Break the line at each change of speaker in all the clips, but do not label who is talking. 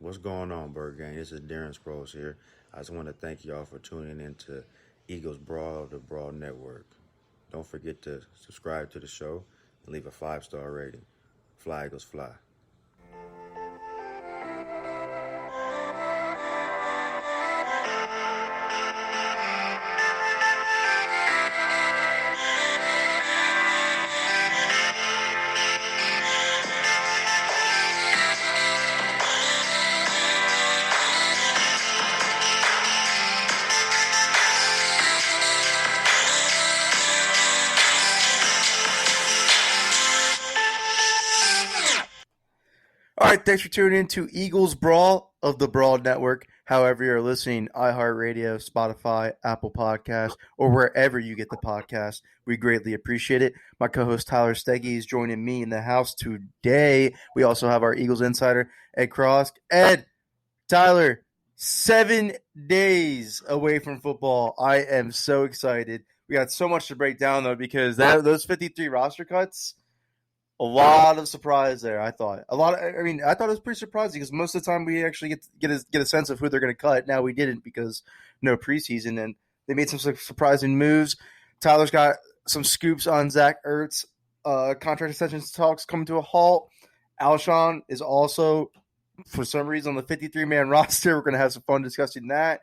What's going on, Bird Gang? This is Darren Sproles here. I just want to thank y'all for tuning in to Eagles Brawl, the Brawl Network. Don't forget to subscribe to the show and leave a 5-star rating. Fly Eagles Fly.
All right, thanks for tuning in to Eagles Brawl of the Brawl Network. However you're listening, iHeartRadio, Spotify, Apple Podcasts, or wherever you get the podcast, we greatly appreciate it. My co-host Tyler Steege is joining me in the house today. We also have our Eagles insider, Ed Kracz. Ed, Tyler, 7 days away from football. I am so excited. We got so much to break down, though, because those 53 roster cuts, a lot of surprise there, I thought. I thought it was pretty surprising because most of the time we actually get a sense of who they're going to cut. Now we didn't because no preseason, and they made some surprising moves. Tyler's got some scoops on Zach Ertz. Contract extension talks coming to a halt. Alshon is also, for some reason, on the 53-man roster. We're going to have some fun discussing that.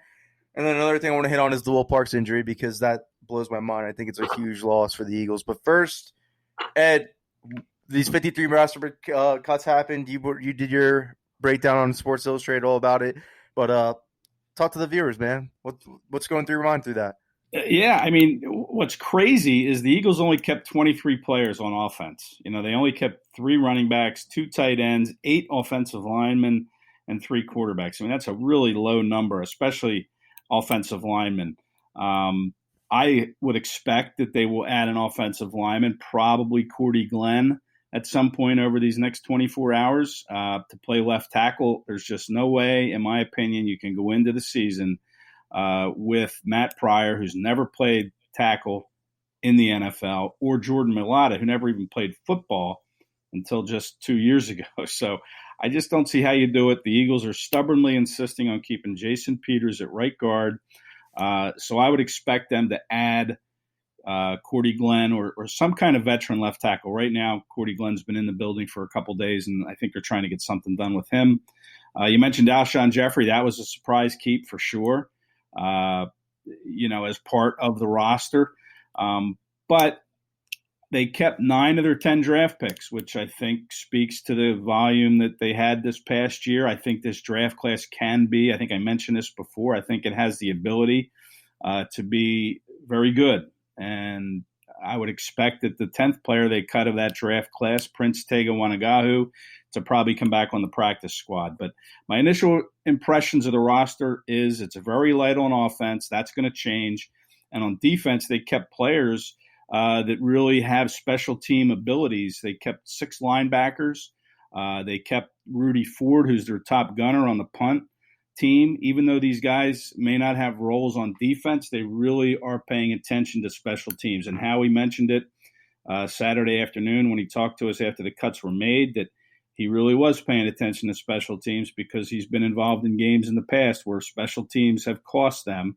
And then another thing I want to hit on is the Will Parks injury because that blows my mind. I think it's a huge loss for the Eagles. But first, Ed, these 53 roster cuts happened. You did your breakdown on Sports Illustrated, all about it. But talk to the viewers, man. What's going through your mind through that?
Yeah, I mean, what's crazy is the Eagles only kept 23 players on offense. You know, they only kept 3 running backs, 2 tight ends, 8 offensive linemen, and 3 quarterbacks. I mean, that's a really low number, especially offensive linemen. I would expect that they will add an offensive lineman, probably Cordy Glenn, at some point over these next 24 hours to play left tackle. There's just no way, in my opinion, you can go into the season with Matt Pryor, who's never played tackle in the NFL, or Jordan Mailata, who never even played football until just 2 years ago. So I just don't see how you do it. The Eagles are stubbornly insisting on keeping Jason Peters at right guard. So I would expect them to add Cordy Glenn or some kind of veteran left tackle. Right now, Cordy Glenn's been in the building for a couple days, and I think they're trying to get something done with him. You mentioned Alshon Jeffery. That was a surprise keep for sure, as part of the roster. But they kept 9 of their 10 draft picks, which I think speaks to the volume that they had this past year. I think this draft class can be, I think I mentioned this before, I think it has the ability to be very good. And I would expect that the 10th player they cut of that draft class, Prince Tega Wanagahu, to probably come back on the practice squad. But my initial impressions of the roster is it's very light on offense. That's going to change. And on defense, they kept players that really have special team abilities. They kept 6 linebackers. They kept Rudy Ford, who's their top gunner on the punt team. Even though these guys may not have roles on defense, they really are paying attention to special teams. And Howie mentioned it Saturday afternoon when he talked to us after the cuts were made, that he really was paying attention to special teams because he's been involved in games in the past where special teams have cost them.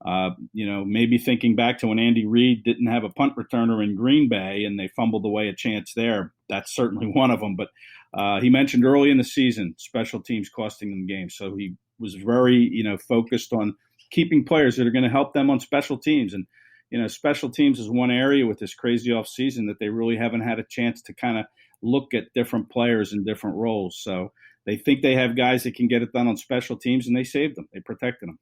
Maybe thinking back to when Andy Reid didn't have a punt returner in Green Bay and they fumbled away a chance there. That's certainly one of them. But he mentioned early in the season, special teams costing them games. So he was very, focused on keeping players that are going to help them on special teams. And, special teams is one area with this crazy offseason that they really haven't had a chance to kind of look at different players in different roles. So they think they have guys that can get it done on special teams, and they saved them. They protected them.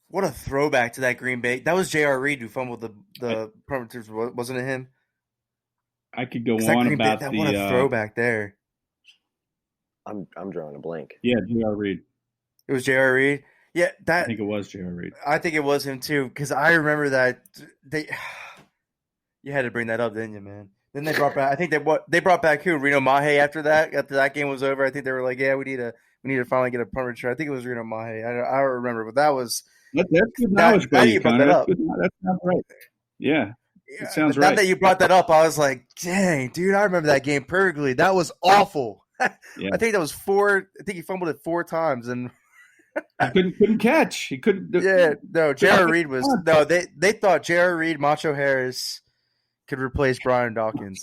What a throwback to that Green Bay. That was J.R. Reed who fumbled the perimeters, wasn't it him?
I could go on about
the what a throwback there.
I'm drawing a blank.
Yeah, J.R. Reed.
It was J.R. Reed? Yeah,
I think it was J.R. Reed.
I think it was him too, because I remember that you had to bring that up, didn't you, man? Then they brought back. I think they brought back who? Reno Mahe after that. After that game was over, I think they were like, "Yeah, we need to finally get a punt return." I think it was Reno Mahe. I don't remember, but that was
that's good knowledge by you, Conor. That's not right. Yeah, it sounds right.
Now that you brought that up, I was like, "Dang, dude, I remember that game perfectly. That was awful."
Yeah.
I think that was 4. I think he fumbled it 4 times, and
He couldn't catch. He couldn't.
yeah, no. J.R. Reed was no. They thought J.R. Reed, Macho Harris could replace Brian Dawkins.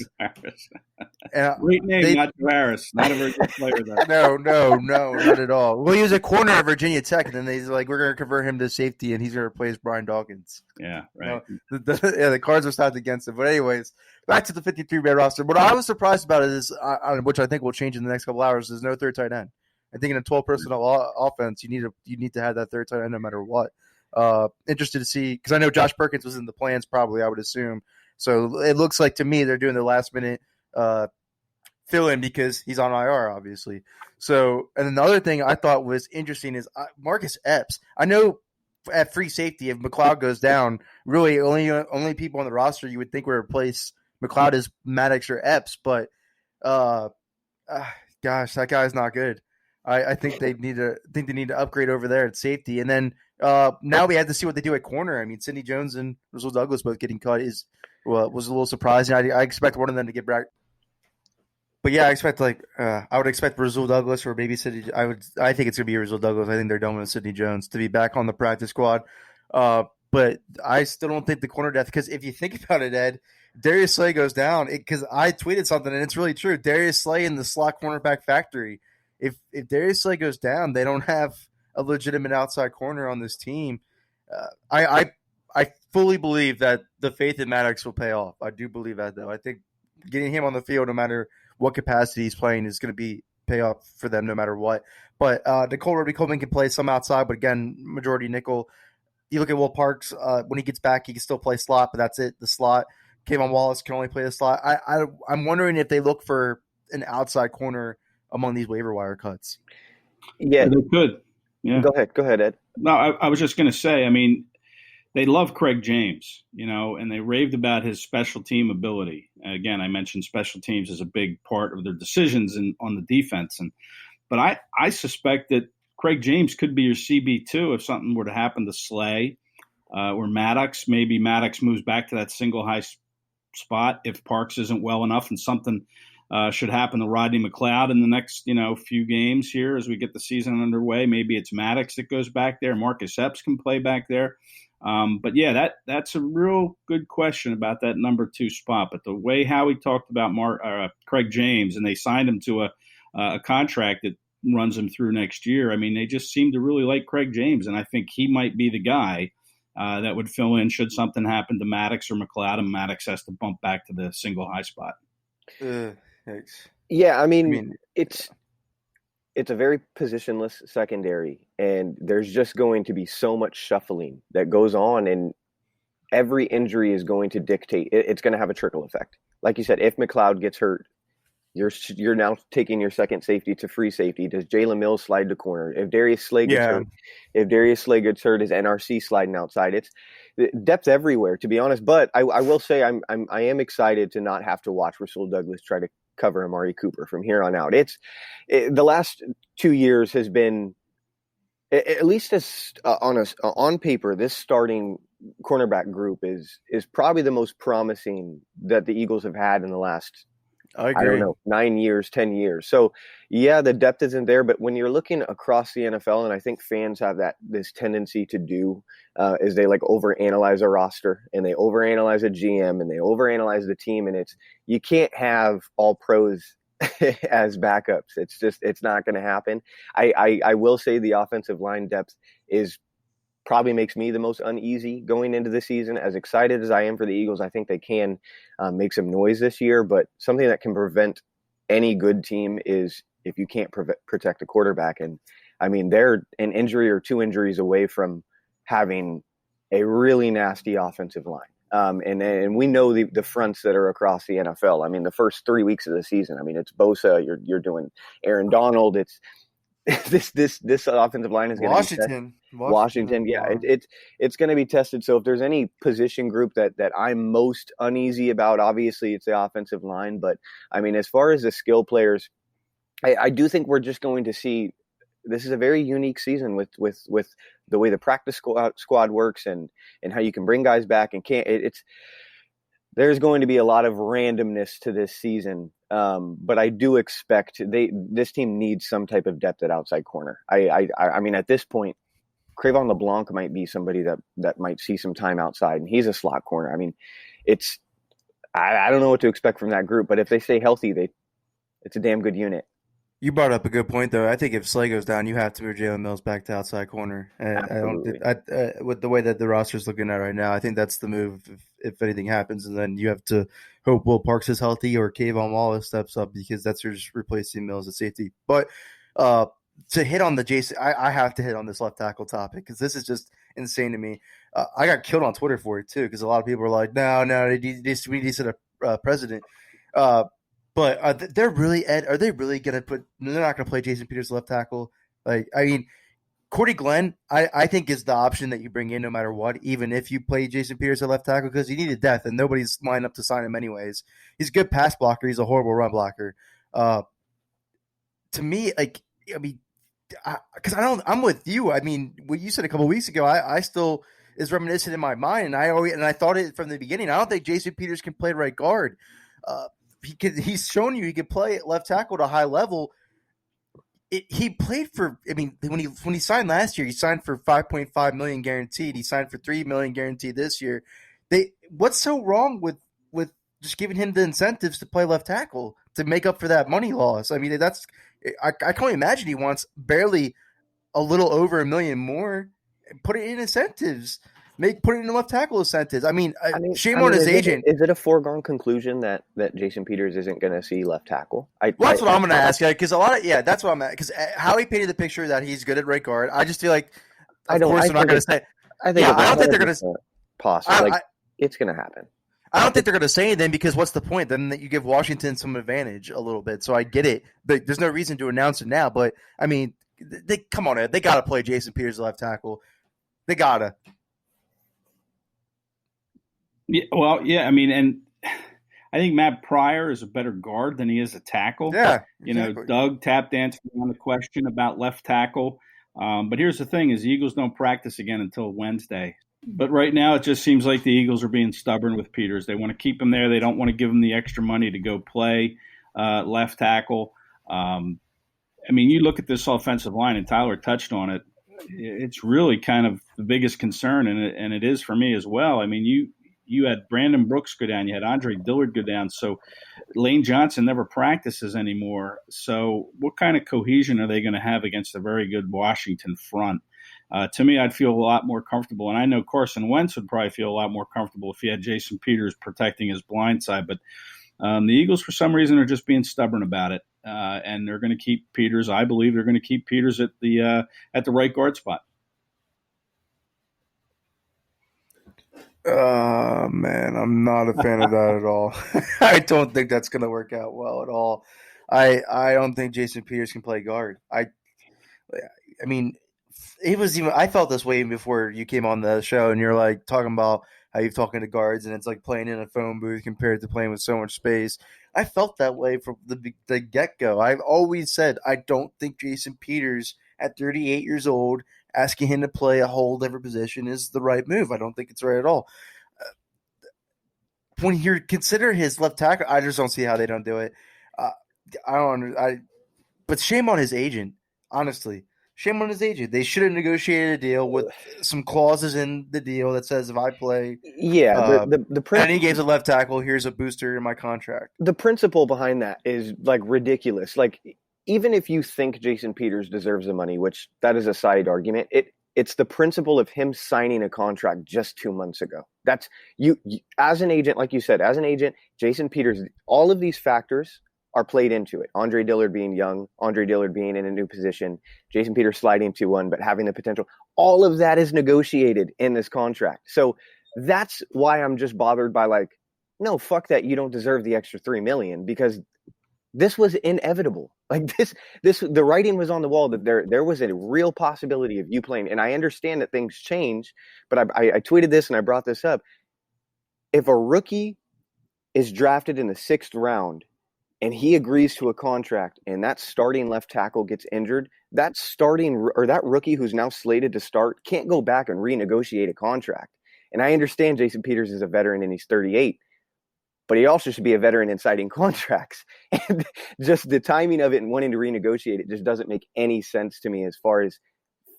Great name, not Harris. Not a very good player, though.
No, not at all. Well, he was a corner at Virginia Tech, and then they're like, we're going to convert him to safety, and he's going to replace Brian Dawkins.
Yeah, right.
The cards are stacked against him. But anyways, back to the 53-man roster. What I was surprised about is, which I think will change in the next couple hours, is no third tight end. I think in a 12-personnel offense, you need to have that third tight end no matter what. Interested to see, because I know Josh Perkins was in the plans probably, I would assume. So it looks like to me they're doing the last-minute fill-in because he's on IR, obviously. So, and then the other thing I thought was interesting is Marcus Epps. I know at free safety, if McLeod goes down, really only people on the roster you would think would replace McLeod is Maddox or Epps, but gosh, that guy's not good. I think they need to upgrade over there at safety, and then now we have to see what they do at corner. I mean, Sidney Jones and Rasul Douglas both getting cut was a little surprising. I expect one of them to get back. But yeah, I would expect Rasul Douglas or maybe Sidney. I think it's gonna be Rasul Douglas. I think they're done with Sidney Jones to be back on the practice squad. But I still don't think the corner depth, because if you think about it, Ed, Darius Slay goes down because I tweeted something and it's really true. Darius Slay in the slot cornerback factory. If Darius Slay goes down, they don't have a legitimate outside corner on this team. I fully believe that the faith in Maddox will pay off. I do believe that, though. I think getting him on the field, no matter what capacity he's playing, is going to pay off for them no matter what. But Nicole Roby-Coleman can play some outside, but again, majority nickel. You look at Will Parks, when he gets back, he can still play slot, but that's it, the slot. Kayvon Wallace can only play the slot. I'm wondering if they look for an outside corner among these waiver wire cuts.
Yeah,
they could. Yeah.
Go ahead, Ed.
No, I was just going to say, I mean, they love Craig James, and they raved about his special team ability. Again, I mentioned special teams as a big part of their decisions on the defense. But I suspect that Craig James could be your CB2 if something were to happen to Slay or Maddox. Maybe Maddox moves back to that single high spot if Parks isn't well enough, and something should happen to Rodney McLeod in the next, few games here as we get the season underway. Maybe it's Maddox that goes back there. Marcus Epps can play back there. But yeah, that's a real good question about that number 2 spot. But the way Howie talked about Craig James, and they signed him to a contract that runs him through next year. I mean, they just seem to really like Craig James, and I think he might be the guy that would fill in should something happen to Maddox or McLeod, and Maddox has to bump back to the single high spot.
Yeah, I mean it's a very positionless secondary, and there's just going to be so much shuffling that goes on, and every injury is going to dictate. It's going to have a trickle effect. Like you said, if McLeod gets hurt, you're now taking your second safety to free safety. Does Jalen Mills slide to corner? If Darius Slay gets hurt, is NRC sliding outside? It's depth everywhere, to be honest. But I will say I am excited to not have to watch Rasul Douglas try to cover Amari Cooper from here on out. The last 2 years has been, at least on paper, this starting cornerback group is probably the most promising that the Eagles have had in the last, I don't know, 9 years, 10 years. So yeah, the depth isn't there, but when you're looking across the NFL, and I think fans have this tendency to do, is they like overanalyze a roster, and they overanalyze a GM, and they overanalyze the team, and you can't have all pros as backups. It's not going to happen. I will say the offensive line depth probably makes me the most uneasy going into the season. As excited as I am for the Eagles, I think they can make some noise this year, but something that can prevent any good team is if you can't protect a quarterback. And I mean, they're an injury or 2 injuries away from having a really nasty offensive line. And we know the fronts that are across the NFL. I mean, the first 3 weeks of the season, I mean, it's Bosa, you're doing Aaron Donald, it's this offensive line is going to be Washington. Yeah, it's going to be tested. So if there's any position group that I'm most uneasy about, obviously it's the offensive line. But I mean, as far as the skill players, I do think we're just going to see. This is a very unique season with the way the practice squad works and how you can bring guys back and can't. There's going to be a lot of randomness to this season But I do expect this team needs some type of depth at outside corner. I mean, at this point, Crevon LeBlanc might be somebody that might see some time outside, and he's a slot corner. I mean, I don't know what to expect from that group, but if they stay healthy, it's a damn good unit.
You brought up a good point, though. I think if Slay goes down, you have to move Jalen Mills back to outside corner.
Absolutely.
With the way that the roster's looking at right now, I think that's the move if anything happens. And then you have to hope Will Parks is healthy or Kayvon Wallace steps up, because that's just replacing Mills at safety. But to hit on the Jason, I have to hit on this left tackle topic, because this is just insane to me. I got killed on Twitter for it, too, because a lot of people were like, no, we need to a president. But they're really, Ed, are they really going to they're not going to play Jason Peters left tackle? Like, I mean, Cordy Glenn, I think is the option that you bring in no matter what, even if you play Jason Peters at left tackle, because you need a depth and nobody's lined up to sign him anyways. He's a good pass blocker. He's a horrible run blocker. To me, like, I mean, because I'm with you. I mean, what you said a couple of weeks ago, I still is reminiscent in my mind, and I thought it from the beginning. I don't think Jason Peters can play right guard. He's shown you he could play at left tackle at a high level. He played for, I mean, when he signed last year, he signed for $5.5 million guaranteed. He signed for $3 million guaranteed this year. What's so wrong with just giving him the incentives to play left tackle to make up for that money loss? I mean, I can't imagine he wants barely a little over $1 million more. Put it in incentives. Put it in left tackle incentives. I mean, shame on his agent.
Is it a foregone conclusion that Jason Peters isn't going to see left tackle?
That's what I'm going to ask you, because that's what I'm at. Because how he painted the picture that he's good at right guard, I just feel like, of course, they're not going to say.
I don't think they're going to possibly. It's going to happen.
I don't think they're going to say anything, because what's the point? Then you give Washington some advantage a little bit. So I get it, but there's no reason to announce it now. But I mean, come on, Ed. They got to play Jason Peters left tackle. They gotta.
Yeah, well, yeah, I mean, and I think Matt Pryor is a better guard than he is a tackle.
Yeah,
you know, Doug tap danced on the question about left tackle. But here's the thing: is the Eagles don't practice again until Wednesday. But right now, it just seems like the Eagles are being stubborn with Peters. They want to keep him there. They don't want to give him the extra money to go play left tackle. I mean, you look at this offensive line, and Tyler touched on it. It's really kind of the biggest concern, and it is for me as well. I mean, you had Brandon Brooks go down. You had Andre Dillard go down. So Lane Johnson never practices anymore. So what kind of cohesion are they going to have against a very good Washington front? To me, I'd feel a lot more comfortable. And I know Carson Wentz would probably feel a lot more comfortable if he had Jason Peters protecting his blind side. But the Eagles, for some reason, are just being stubborn about it. And they're going to keep Peters. I believe they're going to keep Peters at the right guard spot.
Man, I'm not a fan of that at all. I don't think that's going to work out well at all. I don't think Jason Peters can play guard. I mean, I felt this way even before you came on the show, and you're like talking about how you're talking to guards, and it's like playing in a phone booth compared to playing with so much space. I felt that way from the get-go. I've always said I don't think Jason Peters at 38 years old, asking him to play a whole different position is the right move. I don't think it's right at all. When you consider his left tackle, I just don't see how they don't do it. But shame on his agent, honestly. Shame on his agent. They should have negotiated a deal with some clauses in the deal that says if I play, any games at left tackle, here's a booster in my contract.
The principle behind that is like ridiculous. Like, even if you think Jason Peters deserves the money, which that is a side argument, it's the principle of him signing a contract just 2 months ago. That's you as an agent, like you said, as an agent, Jason Peters, all of these factors are played into it. Andre Dillard being young, Andre Dillard being in a new position, Jason Peters sliding to one, but having the potential. All of that is negotiated in this contract. So that's why I'm just bothered by like, no, fuck that. You don't deserve the extra $3 million, because this was inevitable. Like the writing was on the wall that there was a real possibility of you playing. And I understand that things change, but I tweeted this and I brought this up. If a rookie is drafted in the 6th round and he agrees to a contract and that starting left tackle gets injured, that rookie who's now slated to start can't go back and renegotiate a contract. And I understand Jason Peters is a veteran and he's 38. but he also should be a veteran in signing contracts. And just the timing of it and wanting to renegotiate it just doesn't make any sense to me as far as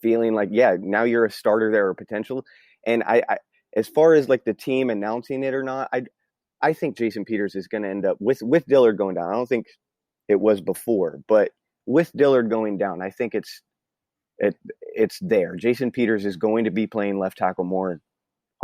feeling like, yeah, now you're a starter there or potential. And I as far as like the team announcing it or not, I think Jason Peters is going to end up with Dillard going down. I don't think it was before, but with Dillard going down, I think it's there. Jason Peters is going to be playing left tackle more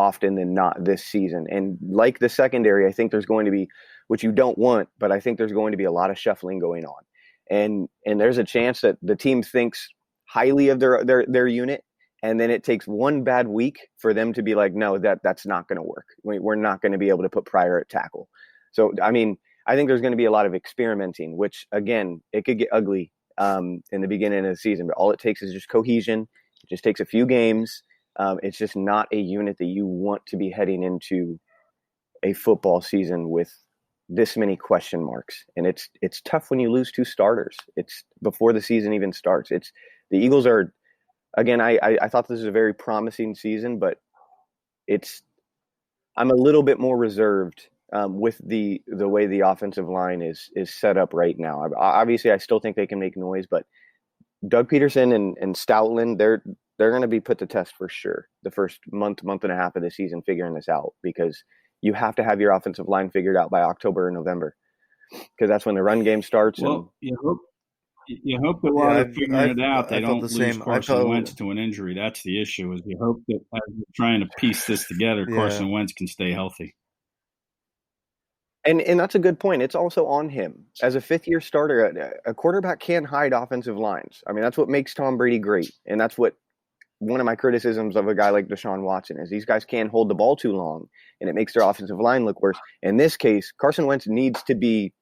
often than not this season. And like the secondary, I think there's going to be, which you don't want, but I think there's going to be a lot of shuffling going on. And there's a chance that the team thinks highly of their unit, and then it takes one bad week for them to be like, no, that's not going to work. We're not going to be able to put Pryor at tackle. So, I mean, I think there's going to be a lot of experimenting, which, again, it could get ugly in the beginning of the season. But all it takes is just cohesion. It just takes a few games. It's just not a unit that you want to be heading into a football season with this many question marks. And it's tough when you lose 2 starters. It's before the season even starts. The Eagles are, again, I thought this was a very promising season, but I'm a little bit more reserved with the way the offensive line is set up right now. Obviously, I still think they can make noise, but Doug Peterson and Stoutland, they're going to be put to test for sure the first month and a half of the season figuring this out, because you have to have your offensive line figured out by October or November, because that's when the run game starts.
Well, you hope that while they're figuring it out, they don't lose Carson Wentz to an injury. That's the issue, is you hope that as they're trying to piece this together, Carson Wentz can stay healthy.
And that's a good point. It's also on him. As a fifth-year starter, a quarterback can hide offensive lines. I mean, that's what makes Tom Brady great. And that's what one of my criticisms of a guy like Deshaun Watson is. These guys can't hold the ball too long, and it makes their offensive line look worse. In this case, Carson Wentz needs to be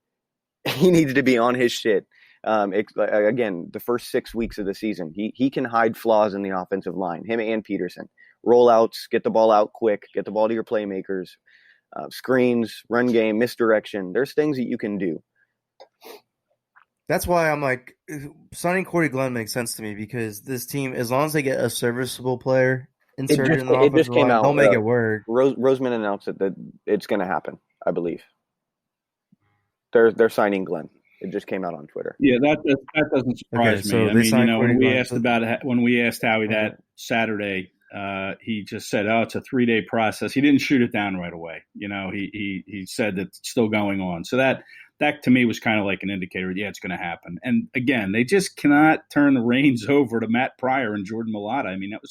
on his shit. Again, the first 6 weeks of the season, he can hide flaws in the offensive line, him and Peterson. Rollouts, get the ball out quick, get the ball to your playmakers. Screens, run game, misdirection. There's things that you can do.
That's why I'm like, signing Corey Glenn makes sense to me, because this team, as long as they get a serviceable player inserted in the offensive line, they'll make it work.
Roseman announced that it's going to happen, I believe. They're signing Glenn. It just came out on Twitter.
Yeah, that doesn't surprise me. I mean, when we asked Howie that Saturday, he just said, "Oh, it's a 3-day process." He didn't shoot it down right away. He said that it's still going on. So that to me was kind of like an indicator. Yeah, it's going to happen. And again, they just cannot turn the reins over to Matt Pryor and Jordan Mailata. I mean, that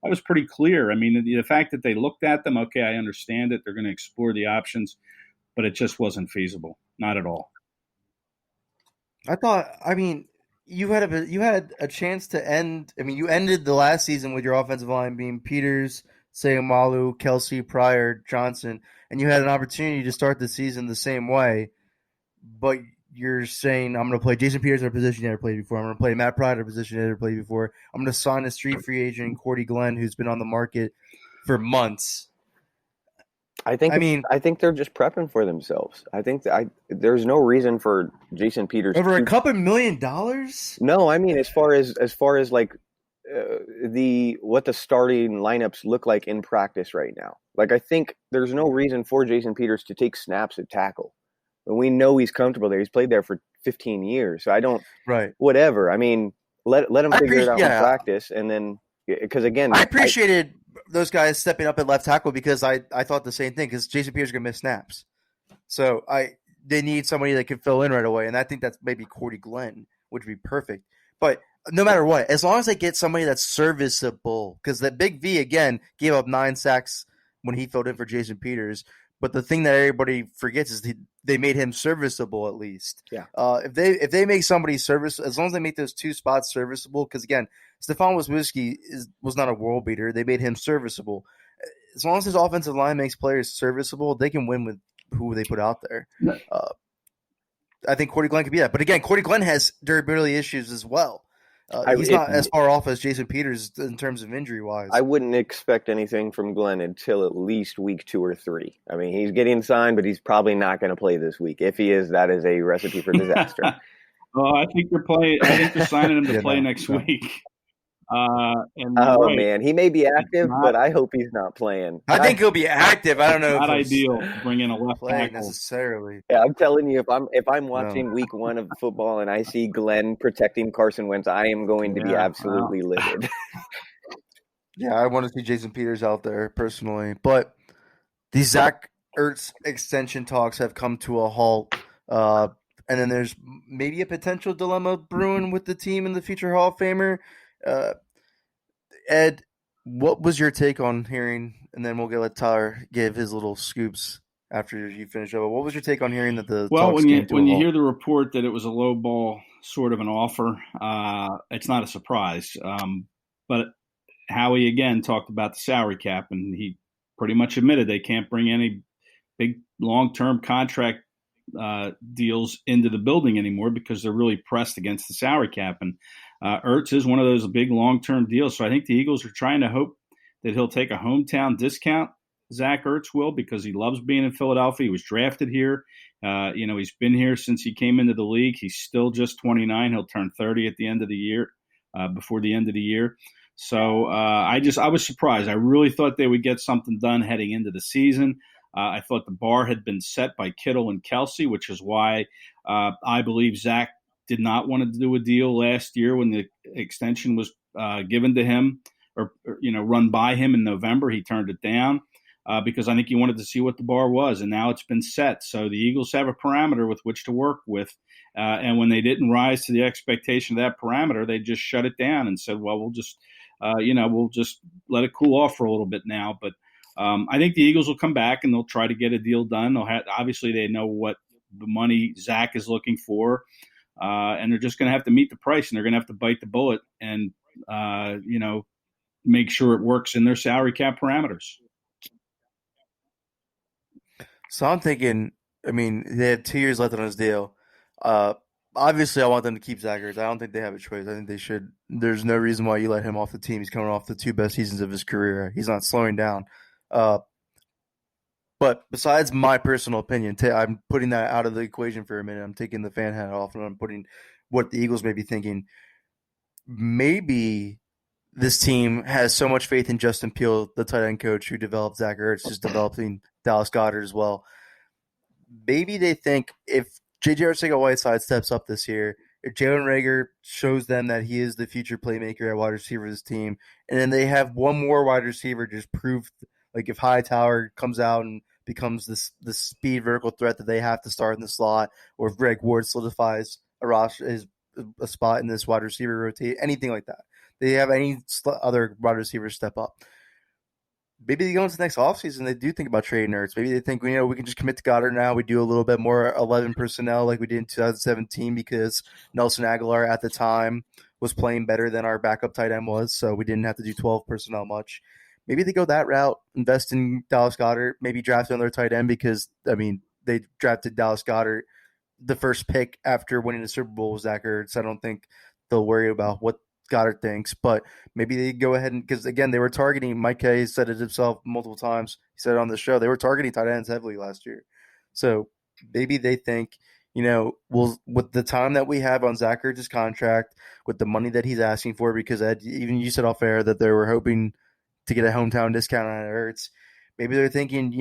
was pretty clear. I mean, the fact that they looked at them, okay, I understand it. They're going to explore the options, but it just wasn't feasible. Not at all.
You had a chance to end. I mean, you ended the last season with your offensive line being Peters, Sayamalu, Kelsey, Pryor, Johnson, and you had an opportunity to start the season the same way. But you're saying, I'm going to play Jason Peters in a position he never played before. I'm going to play Matt Pryor in a position he never played before. I'm going to sign a street free agent, Cordy Glenn, who's been on the market for months.
I think they're just prepping for themselves. I think there's no reason for Jason Peters
over a couple $1 million.
No, I mean as far as like what the starting lineups look like in practice right now. Like, I think there's no reason for Jason Peters to take snaps at tackle. And we know he's comfortable there. He's played there for 15 years. So I don't. Right. Whatever. I mean, let him figure it out in practice, and then because again,
I appreciated those guys stepping up at left tackle, because I thought the same thing, because Jason Peters is going to miss snaps. So they need somebody that can fill in right away, and I think that's maybe Cordy Glenn, which would be perfect. But no matter what, as long as they get somebody that's serviceable, because that Big V, again, gave up 9 sacks when he filled in for Jason Peters. But the thing that everybody forgets is they made him serviceable at least. Yeah. If they make somebody serviceable, as long as they make those 2 spots serviceable, because again, Stefan Wisniewski was not a world beater. They made him serviceable. As long as his offensive line makes players serviceable, they can win with who they put out there. I think Cordy Glenn could be that. But again, Cordy Glenn has durability issues as well. He's not as far off as Jason Peters in terms of injury-wise.
I wouldn't expect anything from Glenn until at least week 2 or 3. I mean, he's getting signed, but he's probably not going to play this week. If he is, that is a recipe for disaster.
I think they're signing him to play next week. And you're
Oh
right,
man, he may be active,
not
but I hope he's not playing.
I think he'll be active. I don't know
not
if he'll
ideal to bring in a left
play
tackle.
necessarily.
Yeah, I'm telling you, if I'm
No.
watching week 1 of football and I see Glenn protecting Carson Wentz, I am going to be
Yeah,
absolutely livid.
Yeah, I want to see Jason Peters out there personally. But these Zach Ertz extension talks have come to a halt. And then there's maybe a potential dilemma brewing with the team in the future Hall of Famer. Ed, what was your take on hearing, and then we'll let Tyler give his little scoops after you finish up. What was your take on hearing that the
Well,
talks
when you
came to a halt?
hear the report that it was a low ball sort of an offer, it's not a surprise. But Howie again talked about the salary cap, and he pretty much admitted they can't bring any big long-term contract deals into the building anymore because they're really pressed against the salary cap. And Ertz is one of those big long-term deals. So I think the Eagles are trying to hope that he'll take a hometown discount, Zach Ertz will, because he loves being in Philadelphia. He was drafted here. He's been here since he came into the league. He's still just 29. He'll turn 30 at the end of the year, before the end of the year. So I was surprised. I really thought they would get something done heading into the season. I thought the bar had been set by Kittle and Kelsey, which is why I believe Zach did not want to do a deal last year when the extension was given to him or run by him in November. He turned it down because I think he wanted to see what the bar was, and now it's been set. So the Eagles have a parameter with which to work with. And when they didn't rise to the expectation of that parameter, they just shut it down and said, well, we'll just let it cool off for a little bit now. But I think the Eagles will come back and they'll try to get a deal done. Obviously they know what the money Zach is looking for, and they're just going to have to meet the price, and they're going to have to bite the bullet and make sure it works in their salary cap parameters.
So I'm thinking, they have 2 years left on his deal. Obviously, I want them to keep Zach Ertz. I don't think they have a choice. I think they should. There's no reason why you let him off the team. He's coming off the 2 best seasons of his career. He's not slowing down. But besides my personal opinion, I'm putting that out of the equation for a minute. I'm taking the fan hat off, and I'm putting what the Eagles may be thinking. Maybe this team has so much faith in Justin Peele, the tight end coach who developed Zach Ertz, who's developing Dallas Goedert as well. Maybe they think if J.J. Arcega-Whiteside steps up this year, if Jalen Reagor shows them that he is the future playmaker at wide receiver of this team, and then they have one more wide receiver just prove, like if Hightower comes out and becomes this speed vertical threat that they have to start in the slot, or if Greg Ward solidifies a spot in this wide receiver rotate, anything like that. They have any other wide receivers step up. Maybe they go into the next offseason, they do think about trading Ertz. Maybe they think, we can just commit to Goddard now. We do a little bit more 11 personnel like we did in 2017 because Nelson Aguilar at the time was playing better than our backup tight end was, so we didn't have to do 12 personnel much. Maybe they go that route, invest in Dallas Goedert, maybe draft another tight end because, they drafted Dallas Goedert the first pick after winning the Super Bowl with Zach Ertz. I don't think they'll worry about what Goddard thinks, but maybe they go ahead and, because again, they were targeting, Mike Kay said it himself multiple times. He said it on the show, they were targeting tight ends heavily last year. So maybe they think, with the time that we have on Zach Ertz's contract, with the money that he's asking for, because Ed, even you said off air that they were hoping to get a hometown discount on Ertz. Maybe they're thinking,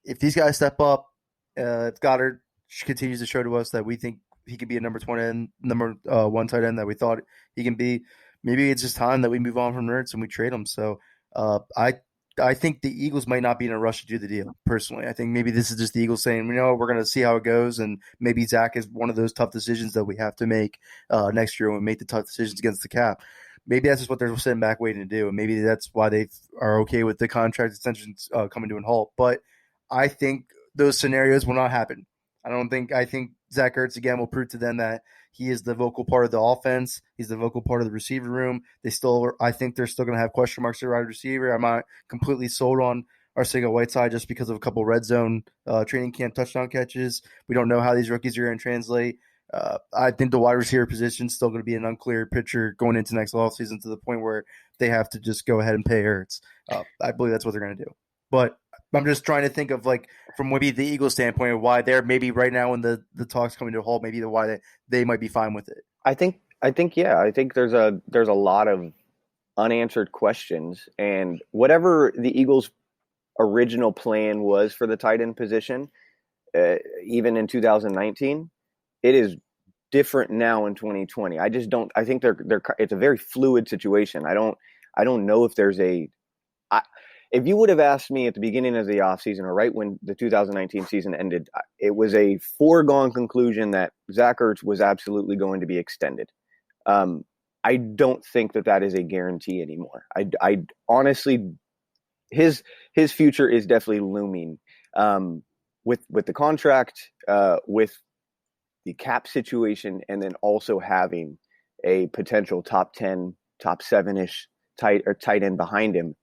if these guys step up, if Goddard continues to show to us that we think he could be a number 1 tight end that we thought he can be, maybe it's just time that we move on from Ertz and we trade him. So I think the Eagles might not be in a rush to do the deal, personally. I think maybe this is just the Eagles saying, we're going to see how it goes, and maybe Zach is one of those tough decisions that we have to make next year when we make the tough decisions against the cap. Maybe that's just what they're sitting back waiting to do, and maybe that's why they are okay with the contract extensions coming to a halt. But I think those scenarios will not happen. I think Zach Ertz, again, will prove to them that he is the vocal part of the offense. He's the vocal part of the receiver room. I think they're still going to have question marks at wide receiver. I'm not completely sold on Arcega-Whiteside just because of a couple red zone training camp touchdown catches. We don't know how these rookies are going to translate. I think the wide receiver position is still going to be an unclear picture going into next offseason, to the point where they have to just go ahead and pay Ertz. I believe that's what they're going to do. But I'm just trying to think of, from maybe the Eagles standpoint, of why they're maybe right now when the talks coming to a halt, maybe why they might be fine with it.
I think I think there's a lot of unanswered questions, and whatever the Eagles' original plan was for the tight end position, even in 2019, it is different now in 2020. I just don't. I think it's a very fluid situation. I don't know if there's a. If you would have asked me at the beginning of the offseason or right when the 2019 season ended, it was a foregone conclusion that Zach Ertz was absolutely going to be extended. I don't think that is a guarantee anymore. I honestly, his future is definitely looming with the contract, with the cap situation, and then also having a potential top 10, top 7-ish tight end behind him.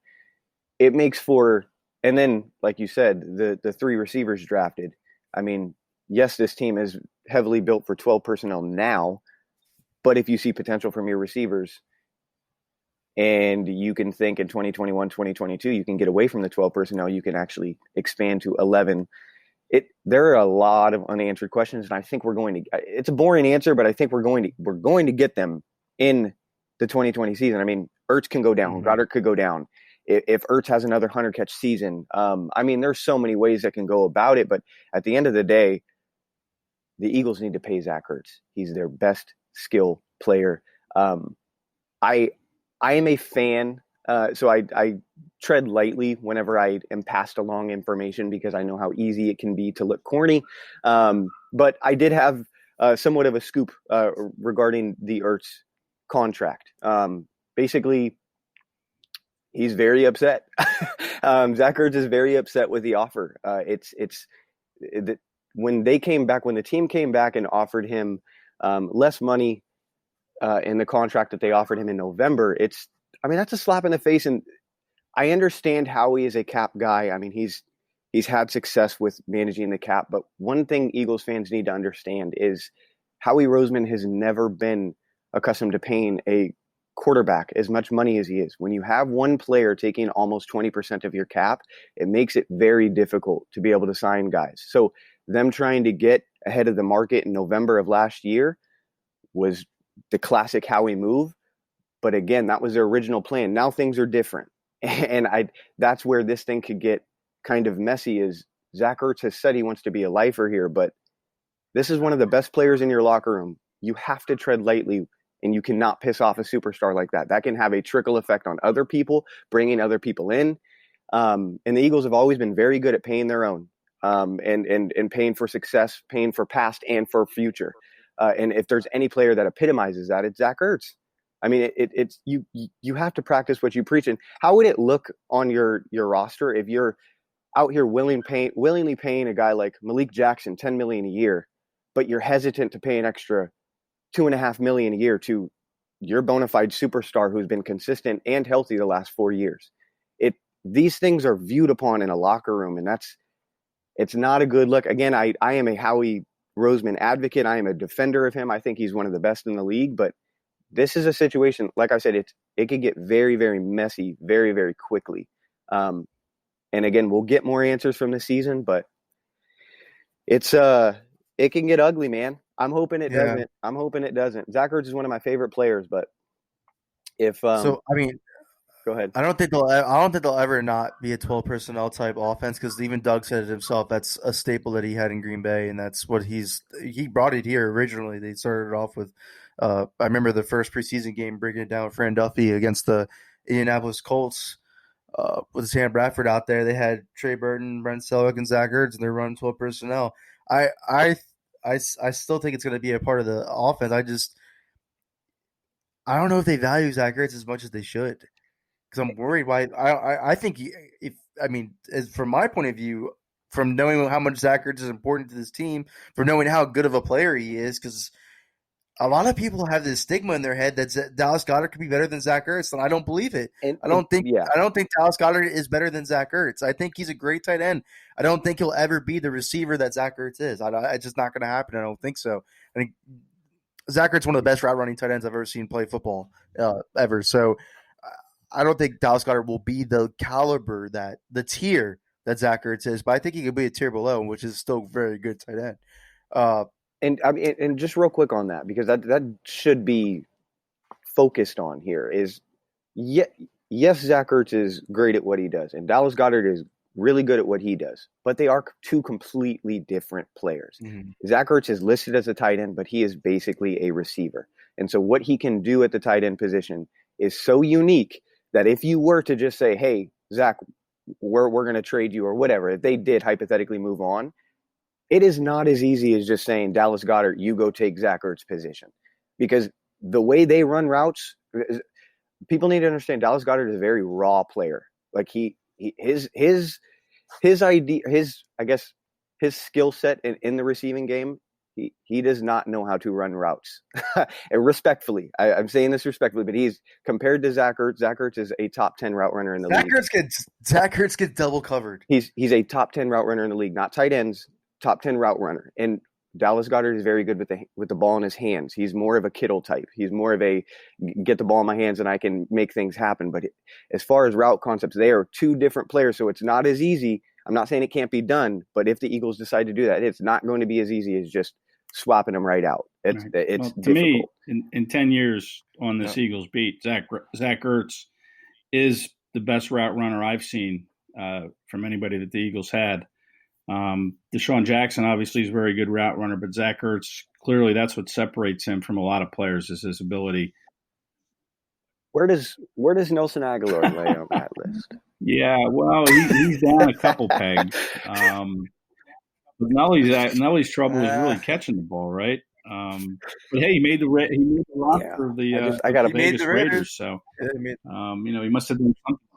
It makes for, and then like you said, the 3 receivers drafted. I mean, yes, this team is heavily built for 12 personnel now, but if you see potential from your receivers and you can think in 2021, 2022, you can get away from the 12 personnel, you can actually expand to 11. There are a lot of unanswered questions, and I think it's a boring answer, but I think we're going to get them in the 2020 season. I mean, Ertz can go down, Goddard could go down. If Ertz has another 100-catch season, I mean, there's so many ways that can go about it, but at the end of the day, the Eagles need to pay Zach Ertz. He's their best skill player. I am a fan, so I tread lightly whenever I am passed along information because I know how easy it can be to look corny. But I did have somewhat of a scoop regarding the Ertz contract. Basically, he's very upset. Zach Ertz is very upset with the offer. When the team came back and offered him less money in the contract that they offered him in November, that's a slap in the face. And I understand Howie is a cap guy. I mean, he's had success with managing the cap. But one thing Eagles fans need to understand is Howie Roseman has never been accustomed to paying a quarterback as much money as he is. When you have one player taking almost 20% of your cap, it makes it very difficult to be able to sign guys. So them trying to get ahead of the market in November of last year was the classic Howie move. But again, that was their original plan. Now things are different. And that's where this thing could get kind of messy is Zach Ertz has said he wants to be a lifer here, but this is one of the best players in your locker room. You have to tread lightly, and you cannot piss off a superstar like that. That can have a trickle effect on other people, bringing other people in. And the Eagles have always been very good at paying their own and paying for success, paying for past and for future. And if there's any player that epitomizes that, it's Zach Ertz. I mean, it's you have to practice what you preach. And how would it look on your roster if you're out here willingly paying a guy like Malik Jackson $10 million a year, but you're hesitant to pay an extra $2.5 million a year to your bona fide superstar who's been consistent and healthy the last 4 years? These things are viewed upon in a locker room, and it's not a good look. Again, I am a Howie Roseman advocate. I am a defender of him. I think he's one of the best in the league, but this is a situation, like I said, it could get very, very messy very, very quickly. And again, we'll get more answers from the season, but it can get ugly, man. I'm hoping it doesn't. I'm hoping it doesn't. Zach Ertz is one of my favorite players, but if
go ahead. I don't think they'll ever not be a 12 personnel type offense because even Doug said it himself. That's a staple that he had in Green Bay, and that's what he brought it here originally. They started off with. I remember the first preseason game breaking it down with Fran Duffy against the Indianapolis Colts with Sam Bradford out there. They had Trey Burton, Brent Selleck, and Zach Ertz, and they're running 12 personnel. I still think it's going to be a part of the offense. I don't know if they value Zach Ertz as much as they should because I'm worried. I think from my point of view, from knowing how much Zach Ertz is important to this team, from knowing how good of a player he is, because a lot of people have this stigma in their head that Dallas Goedert could be better than Zach Ertz, and I don't believe it. I don't think Dallas Goedert is better than Zach Ertz. I think he's a great tight end. I don't think he'll ever be the receiver that Zach Ertz is. It's just not going to happen. I don't think so. I think Zach Ertz is one of the best route running tight ends I've ever seen play football ever. So I don't think Dallas Goedert will be the caliber the tier that Zach Ertz is, but I think he could be a tier below, which is still very good tight end.
And I mean, and just real quick on that, because that should be focused on here is, yes, Zach Ertz is great at what he does, and Dallas Goedert is really good at what he does, but they are two completely different players.
Mm-hmm.
Zach Ertz is listed as a tight end, but he is basically a receiver. And so what he can do at the tight end position is so unique that if you were to just say, hey, Zach, we're going to trade you or whatever, if they did hypothetically move on, it is not as easy as just saying, Dallas Goedert, you go take Zach Ertz's position. Because the way they run routes, people need to understand Dallas Goedert is a very raw player. Like his idea, his skill set in the receiving game, he does not know how to run routes. And respectfully, I'm saying this respectfully, but he's compared to Zach Ertz. Zach Ertz is a top 10 route runner in the league.
Zach Ertz gets double covered.
He's a top 10 route runner in the league, not tight ends, top 10 route runner. And Dallas Goedert is very good with the ball in his hands. He's more of a Kittle type. He's more of a get the ball in my hands and I can make things happen. But as far as route concepts, they are two different players, so it's not as easy. I'm not saying it can't be done, but if the Eagles decide to do that, it's not going to be as easy as just swapping them right out. It's
to
difficult.
me, in 10 years on this Eagles beat, Zach Ertz is the best route runner I've seen from anybody that the Eagles had. Deshaun Jackson obviously is a very good route runner, but Zach Ertz, clearly that's what separates him from a lot of players is his ability.
Where does Nelson Aguilar lay on that list?
Yeah, well, he's down a couple pegs. But Nelly's trouble is really catching the ball, right? But hey, he made the roster of the Vegas Raiders, so he must have done something.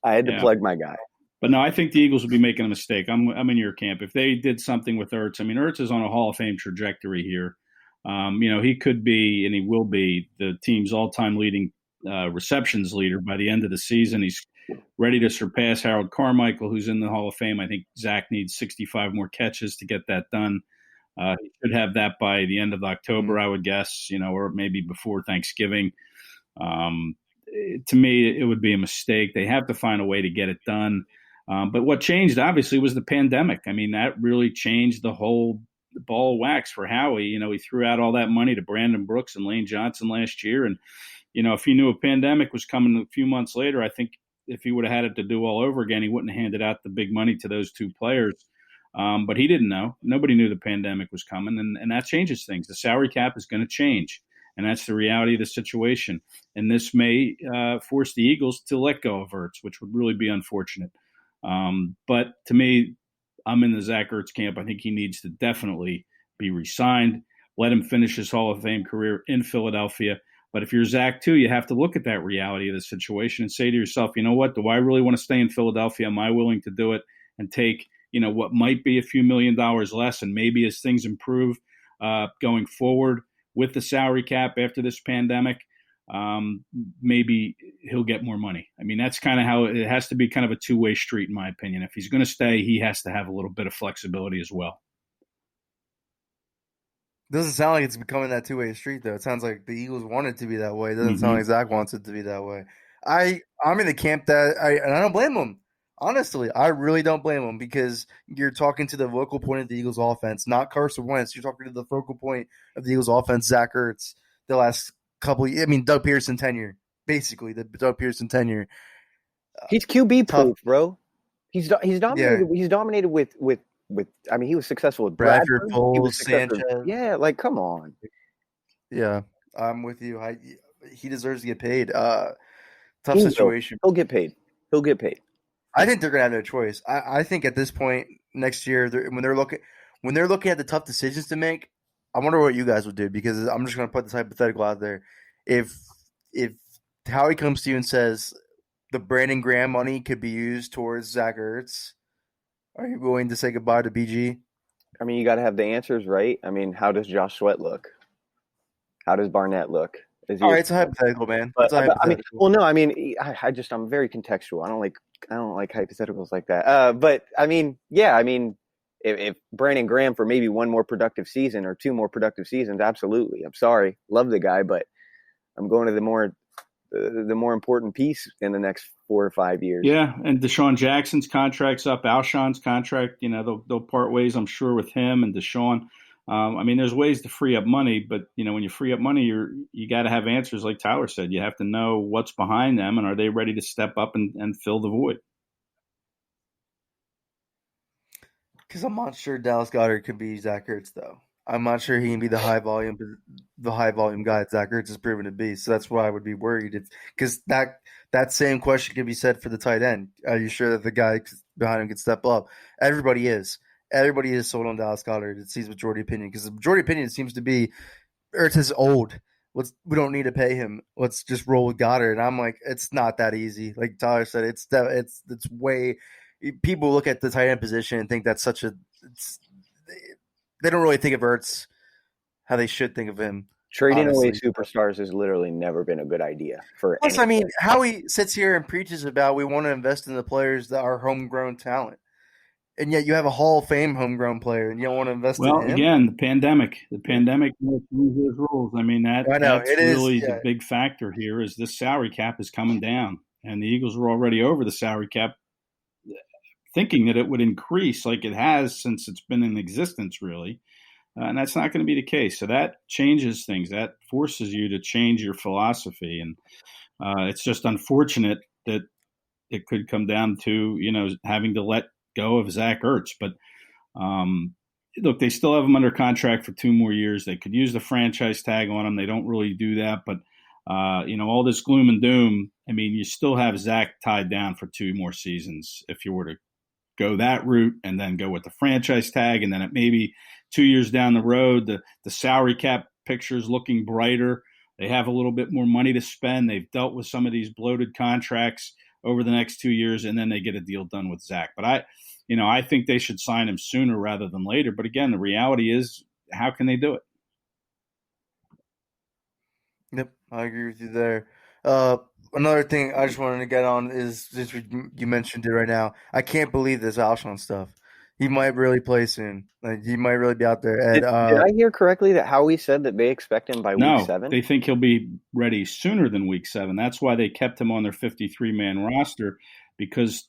I had to plug my guy.
But no, I think the Eagles would be making a mistake. I'm in your camp. If they did something with Ertz, I mean, Ertz is on a Hall of Fame trajectory here. He could be, and he will be, the team's all-time leading receptions leader by the end of the season. He's ready to surpass Harold Carmichael, who's in the Hall of Fame. I think Zach needs 65 more catches to get that done. He should have that by the end of October, I would guess, or maybe before Thanksgiving. To me, it would be a mistake. They have to find a way to get it done. But what changed, obviously, was the pandemic. I mean, that really changed the whole ball of wax for Howie. He threw out all that money to Brandon Brooks and Lane Johnson last year. And, if he knew a pandemic was coming a few months later, I think if he would have had it to do all over again, he wouldn't have handed out the big money to those two players. But he didn't know. Nobody knew the pandemic was coming, and that changes things. The salary cap is going to change, and that's the reality of the situation. And this may force the Eagles to let go of Ertz, which would really be unfortunate. But to me, I'm in the Zach Ertz camp. I think he needs to definitely be re-signed. Let him finish his Hall of Fame career in Philadelphia. But if you're Zach too, you have to look at that reality of the situation and say to yourself, you know what, do I really want to stay in Philadelphia? Am I willing to do it and take, what might be a few $1 million less? And maybe as things improve going forward with the salary cap after this pandemic, maybe he'll get more money. I mean, that's kind of how it has to be, kind of a two-way street, in my opinion. If he's going to stay, he has to have a little bit of flexibility as well.
Doesn't sound like it's becoming that two-way street, though. It sounds like the Eagles want it to be that way. It doesn't sound like Zach wants it to be that way. I'm in the camp and I don't blame him. Honestly, I really don't blame him, because you're talking to the vocal point of the Eagles offense, not Carson Wentz. You're talking to the focal point of the Eagles offense, Zach Ertz, the last couple – Doug Pearson tenure, basically, the Doug Pearson tenure.
He's QB proof, bro. He's dominated. Yeah. He's dominated with he was successful with Bradford. He was Sanchez. Yeah, come on.
Yeah, I'm with you. He deserves to get paid. Tough situation.
He'll get paid.
I think they're gonna have no choice. I think at this point next year, when they're looking at the tough decisions to make, I wonder what you guys would do, because I'm just gonna put this hypothetical out there. If Howie comes to you and says the Brandon Graham money could be used towards Zach Ertz, are you willing to say goodbye to BG?
I mean, you got to have the answers, right? I mean, how does Josh Sweat look? How does Barnett look?
All right, it's a hypothetical, man.
But, I'm very contextual. I don't like hypotheticals like that. But I mean, yeah, I mean, if Brandon Graham for maybe one more productive season or two more productive seasons, absolutely. I'm sorry, love the guy, but I'm going to the more important piece in the next 4 or 5 years.
Yeah, and Deshaun Jackson's contract's up. Alshon's contract, they'll part ways, I'm sure, with him and Deshaun. I mean, there's ways to free up money, but when you free up money, you got to have answers. Like Tyler said, you have to know what's behind them, and are they ready to step up and fill the void?
Because I'm not sure Dallas Goedert could be Zach Ertz, though. I'm not sure he can be the high volume guy that Zach Ertz has proven to be. So that's why I would be worried. Because that same question could be said for the tight end. Are you sure that the guy behind him can step up? Everybody is. Everybody is sold on Dallas Goedert. It seems majority opinion, because the majority opinion seems to be Ertz is old. We don't need to pay him. Let's just roll with Goddard. And I'm like, it's not that easy. Like Tyler said, it's way. People look at the tight end position and think that's they don't really think of Ertz how they should think of him.
Trading
honestly.
away superstars has literally never been a good idea for.
Plus, I mean, Howie sits here and preaches about we want to invest in the players that are homegrown talent, and yet you have a Hall of Fame homegrown player, and you don't want to invest in him.
Well, again, the pandemic makes his rules. I mean, that's really the big factor here. Is this salary cap is coming down, and the Eagles were already over the salary cap, thinking that it would increase like it has since it's been in existence, really. And that's not going to be the case. So that changes things. That forces you to change your philosophy. And it's just unfortunate that it could come down to, having to let go of Zach Ertz. But look, they still have him under contract for 2 more years. They could use the franchise tag on him. They don't really do that. But, all this gloom and doom, I mean, you still have Zach tied down for 2 more seasons if you were to go that route and then go with the franchise tag. And then it maybe 2 years down the road, the salary cap picture is looking brighter. They have a little bit more money to spend. They've dealt with some of these bloated contracts over the next 2 years, and then they get a deal done with Zach. But I think they should sign him sooner rather than later. But again, the reality is, how can they do it?
Yep, I agree with you there. Another thing I just wanted to get on is, since you mentioned it right now, I can't believe this Alshon stuff. He might really play soon. Like, he might really be out there. And,
did I hear correctly that Howie said that they expect him by week 7?
They think he'll be ready sooner than week 7. That's why they kept him on their 53-man roster, because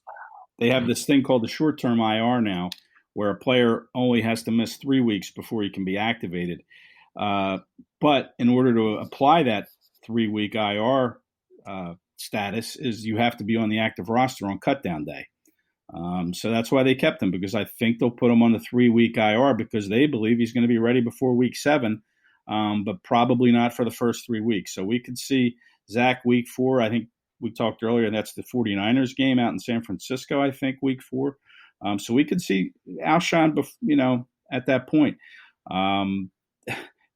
they have this thing called the short-term IR now, where a player only has to miss 3 weeks before he can be activated. But in order to apply that 3-week IR status, is you have to be on the active roster on cutdown day. So that's why they kept him, because I think they'll put him on the 3-week IR because they believe he's going to be ready before week 7, but probably not for the first 3 weeks. So we could see Zach week 4. I think we talked earlier, that's the 49ers game out in San Francisco, I think, week 4. So we could see Alshon, at that point.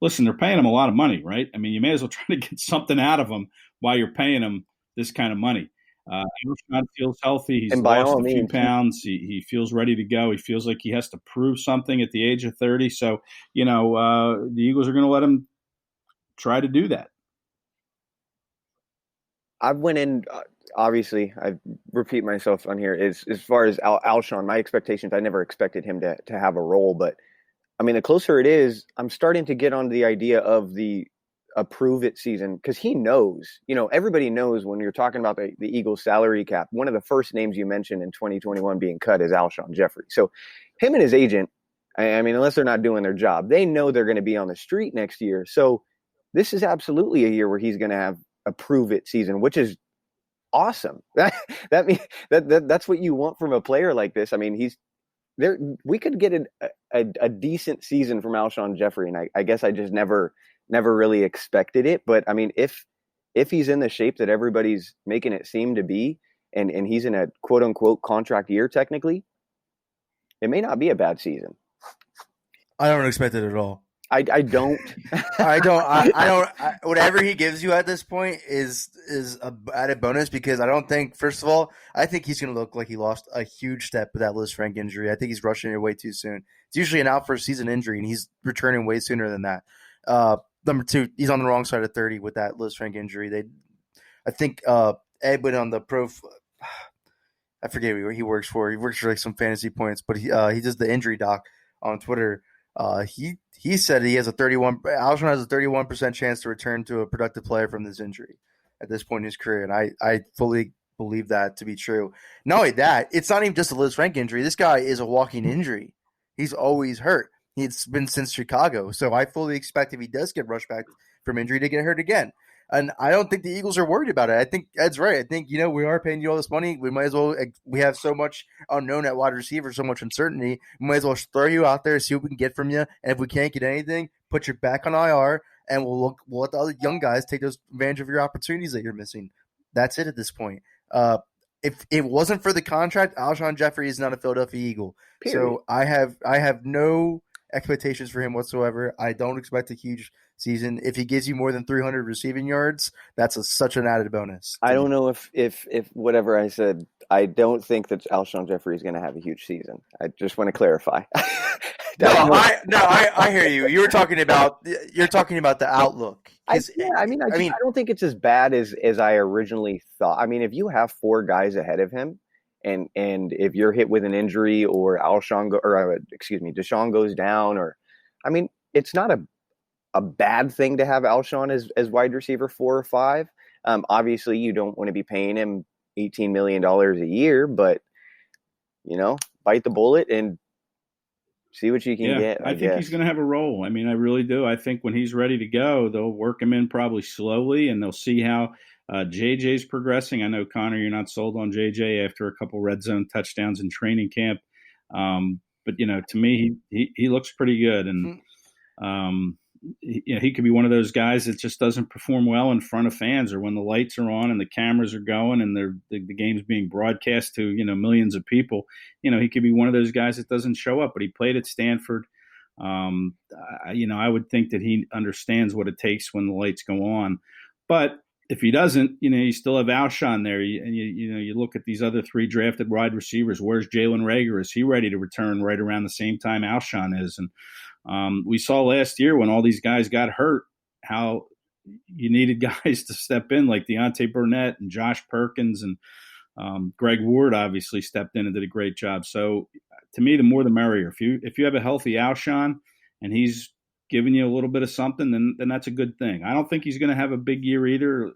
Listen, they're paying him a lot of money, right? I mean, you may as well try to get something out of him while you're paying him this kind of money. Alshon feels healthy. He's lost a few pounds. He feels ready to go. He feels like he has to prove something at the age of 30. So, the Eagles are going to let him try to do that.
I went in, obviously, I repeat myself on here, as far as Alshon, my expectations, I never expected him to have a role. But, I mean, the closer it is, I'm starting to get on the idea of the approve it season, because he knows, everybody knows when you're talking about the Eagles salary cap, one of the first names you mentioned in 2021 being cut is Alshon Jeffery. So him and his agent, I mean, unless they're not doing their job, they know they're going to be on the street next year. So this is absolutely a year where he's going to have a prove it season, which is awesome. That means that's what you want from a player like this. I mean, he's there. We could get a decent season from Alshon Jeffery, and I guess I just never really expected it. But I mean, if he's in the shape that everybody's making it seem to be, and he's in a quote unquote contract year, technically, it may not be a bad season.
I don't expect it at all.
I don't.
I don't. Whatever he gives you at this point is a added bonus, because I don't think, first of all, I think he's going to look like he lost a huge step with that Liz Frank injury. I think he's rushing it way too soon. It's usually an out for a season injury, and he's returning way sooner than that. Number 2, he's on the wrong side of 30 with that Liz Frank injury. I think Ed went on the pro. I forget where he works for. He works for like some fantasy points, but he does the injury doc on Twitter. He said he has Alshon has a 31% chance to return to a productive player from this injury at this point in his career, and I fully believe that to be true. Not only that, it's not even just a Liz Frank injury. This guy is a walking injury. He's always hurt. It's been since Chicago. So I fully expect if he does get rushed back from injury to get hurt again. And I don't think the Eagles are worried about it. I think Ed's right. I think, we are paying you all this money. We might as well – we have so much unknown at wide receiver, so much uncertainty. We might as well throw you out there, see what we can get from you. And if we can't get anything, put you back on IR, and we'll let the other young guys take those advantage of your opportunities that you're missing. That's it at this point. If it wasn't for the contract, Alshon Jeffery is not a Philadelphia Eagle.
Period.
So I have no expectations for him whatsoever. I don't expect a huge season. If he gives you more than 300 receiving yards, that's such an added bonus.
I don't know if whatever I said, I don't think that Alshon Jeffery is going to have a huge season. I just want to clarify.
I hear you. You're talking about the outlook.
I don't think it's as bad as I originally thought. I mean, if you have 4 guys ahead of him, and if you're hit with an injury or Deshaun goes down, it's not a bad thing to have Alshon as wide receiver 4 or 5. Obviously, you don't want to be paying him $18 million a year, but bite the bullet and see what you can get.
I think he's going to have a role. I mean, I really do. I think when he's ready to go, they'll work him in probably slowly, and they'll see how JJ's progressing. I know, Conor, you're not sold on JJ after a couple red zone touchdowns in training camp. But, to me, he looks pretty good. And, he could be one of those guys that just doesn't perform well in front of fans or when the lights are on and the cameras are going and the game's being broadcast to, millions of people. He could be one of those guys that doesn't show up, but he played at Stanford. I would think that he understands what it takes when the lights go on. But if he doesn't, you still have Alshon there. You look at these other 3 drafted wide receivers. Where's Jalen Reagor? Is he ready to return right around the same time Alshon is? And we saw last year when all these guys got hurt how you needed guys to step in, like Deontay Burnett and Josh Perkins, and Greg Ward obviously stepped in and did a great job. So to me, the more the merrier. If you have a healthy Alshon and he's giving you a little bit of something, then that's a good thing. I don't think he's going to have a big year either.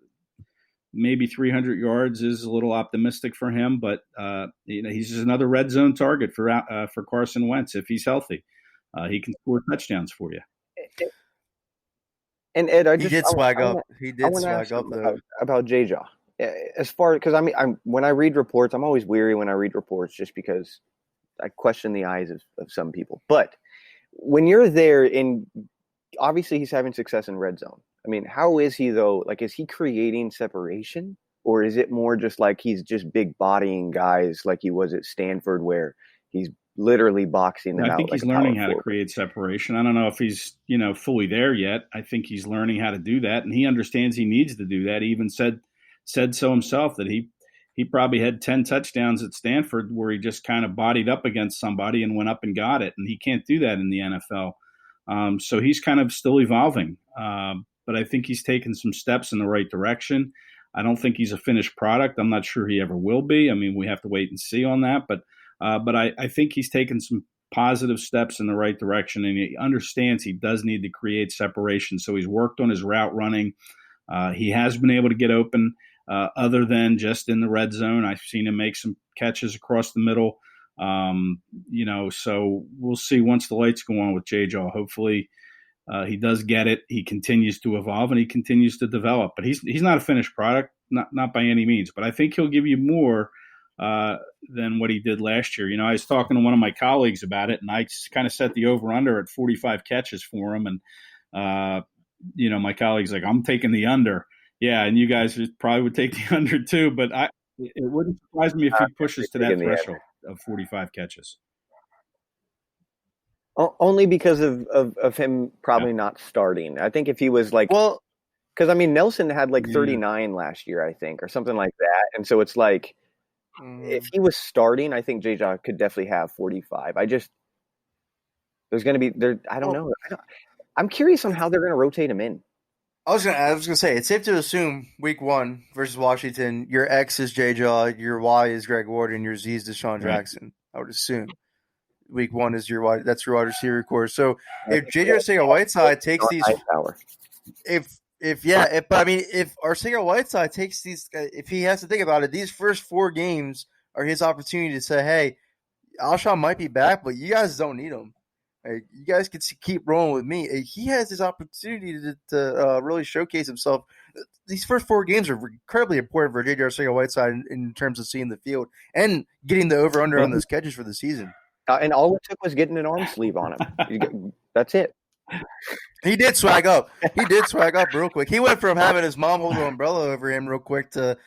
Maybe 300 yards is a little optimistic for him, but he's just another red zone target for Carson Wentz if he's healthy. He can score touchdowns for you.
And Ed,
He did swag up
about J-Jaw. As far because when I read reports, I'm always weary when I read reports just because I question the eyes of some people. But when you're there, and obviously he's having success in red zone. I mean, how is he though? Like, is he creating separation, or is it more just like he's just big bodying guys like he was at Stanford, where he's literally boxing them out?
I think he's learning how to create separation. I don't know if he's fully there yet. I think he's learning how to do that, and he understands he needs to do that. He even said so himself that he probably had 10 touchdowns at Stanford where he just kind of bodied up against somebody and went up and got it, and he can't do that in the NFL. So he's kind of still evolving. But I think he's taken some steps in the right direction. I don't think he's a finished product. I'm not sure he ever will be. I mean, we have to wait and see on that. But I think he's taken some positive steps in the right direction, and he understands he does need to create separation. So he's worked on his route running. He has been able to get open other than just in the red zone. I've seen him make some catches across the middle. So we'll see once the lights go on with J-Jaw. Hopefully he does get it. He continues to evolve and he continues to develop. But he's not a finished product, not by any means. But I think he'll give you more than what he did last year. I was talking to one of my colleagues about it, and I kind of set the over-under at 45 catches for him. And, my colleague's like, I'm taking the under. Yeah, and you guys probably would take the under too. But it wouldn't surprise me if he pushes to that threshold of 45 catches.
Only because of him probably not starting. I think if he was like, well, because Nelson had like 39 last year, I think, or something like that. And so it's like, if he was starting, I think J-Jaw could definitely have 45. There's going to be there. I don't know. I'm curious on how they're going to rotate him in.
I was gonna say it's safe to assume week 1 versus Washington, your X is J-Jaw, your Y is Greg Ward, and your Z is Deshaun Jackson. I would assume week 1 is your wide. That's your wide receiver core. So if J.J. Arcega-Whiteside takes these, if Arcega-Whiteside takes these, if he has to think about it, these first 4 games are his opportunity to say, hey, Alshon might be back, but you guys don't need him. You guys can keep rolling with me. He has this opportunity to really showcase himself. These first 4 games are incredibly important for J.J. Arcega-Whiteside in terms of seeing the field and getting the over-under on those catches for the season.
And all it took was getting an arm sleeve on him. That's it.
He did swag up. He did swag up real quick. He went from having his mom hold an umbrella over him real quick to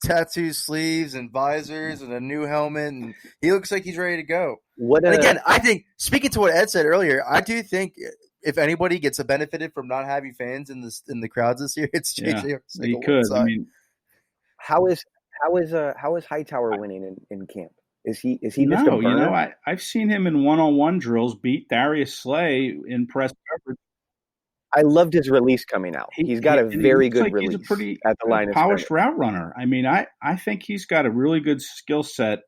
tattoo sleeves and visors and a new helmet, and he looks like he's ready to go. Again, I think, speaking to what Ed said earlier, I do think if anybody gets benefited from not having fans in the crowds this year, it's JJ.
Yeah, he could. I mean,
how is Hightower winning in camp? Is he just a burner?
You know, I've seen him in one-on-one drills beat Darius Slay in press coverage.
I loved his release coming out. He's got a very good release.
He's a pretty
at the line
polished route runner. I mean, I think he's got a really good skill set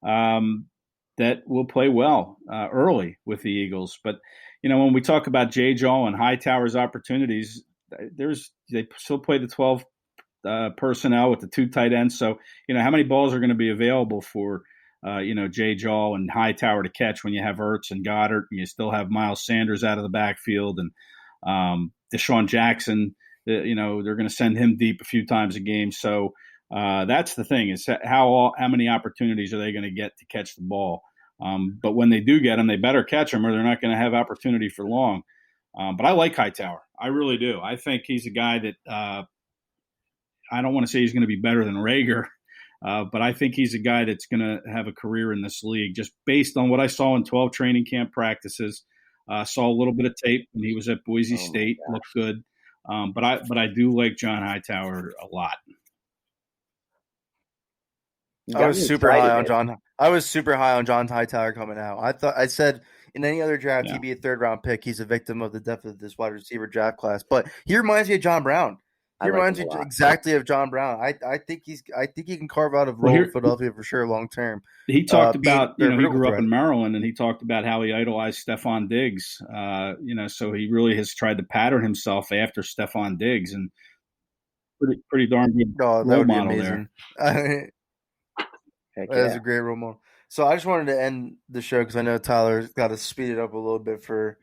that will play well early with the Eagles. But, you know, when we talk about J-Jaw and Hightower's opportunities, they still play the 12 personnel with the 2 tight ends. So, you know, how many balls are going to be available for J-Jaw and Hightower to catch when you have Ertz and Goddard, and you still have Myles Sanders out of the backfield, and Deshaun Jackson, they're going to send him deep a few times a game. So that's the thing, is how many opportunities are they going to get to catch the ball? But when they do get them, they better catch them, or they're not going to have opportunity for long. But I like Hightower. I really do. I think he's a guy that I don't want to say he's going to be better than Rager, but I think he's a guy that's going to have a career in this league, just based on what I saw in 12 training camp practices. Saw a little bit of tape when he was at Boise State. Looked good. But I do like John Hightower a lot.
I was super high on John. I was super high on John Hightower coming out. I said in any other draft he'd be a 3rd-round pick. He's a victim of the depth of this wide receiver draft class. But he reminds me of John Brown. He reminds me exactly of John Brown. I think he can carve out a role in Philadelphia for sure long term.
He talked about he grew up in Maryland, and he talked about how he idolized Stephon Diggs. So he really has tried to pattern himself after Stephon Diggs, and pretty darn good role model there.
That's a great role model. So I just wanted to end the show because I know Tyler's got to speed it up a little bit for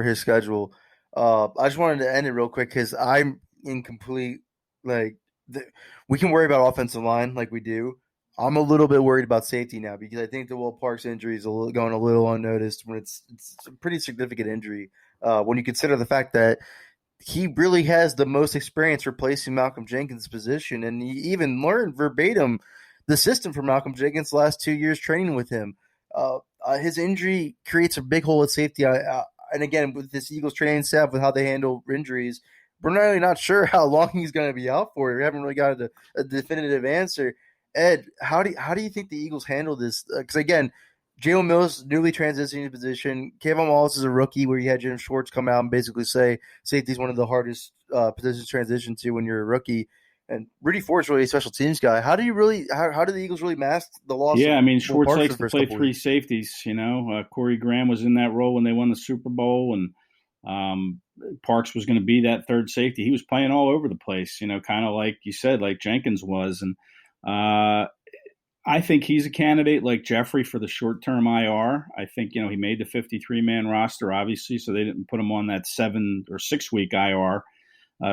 his schedule. I just wanted to end it real quick because I'm incomplete. We can worry about offensive line like we do. I'm a little bit worried about safety now because I think the Will Parks injury is going a little unnoticed when it's a pretty significant injury. When you consider the fact that he really has the most experience replacing Malcolm Jenkins' position, and he even learned verbatim the system for Malcolm Jenkins the last 2 years training with him. His injury creates a big hole at safety. And again, with this Eagles training staff, with how they handle injuries, we're really not sure how long he's going to be out for. We haven't really got a definitive answer. Ed, how do you think the Eagles handle this? Because again, Jalen Mills newly transitioning to position. Kayvon Wallace is a rookie, where you had Jim Schwartz come out and basically say safety is one of the hardest positions to transition to when you're a rookie. And Rudy Ford's really a special teams guy. How do the Eagles really mask the loss?
Yeah, I mean, Schwartz likes to play 3 safeties. Corey Graham was in that role when they won the Super Bowl, and Parks was going to be that 3rd safety. He was playing all over the place, kind of like you said, like Jenkins was. And I think he's a candidate like Jeffery for the short-term IR. I think, he made the 53-man roster, obviously, so they didn't put him on that 7 or 6 week IR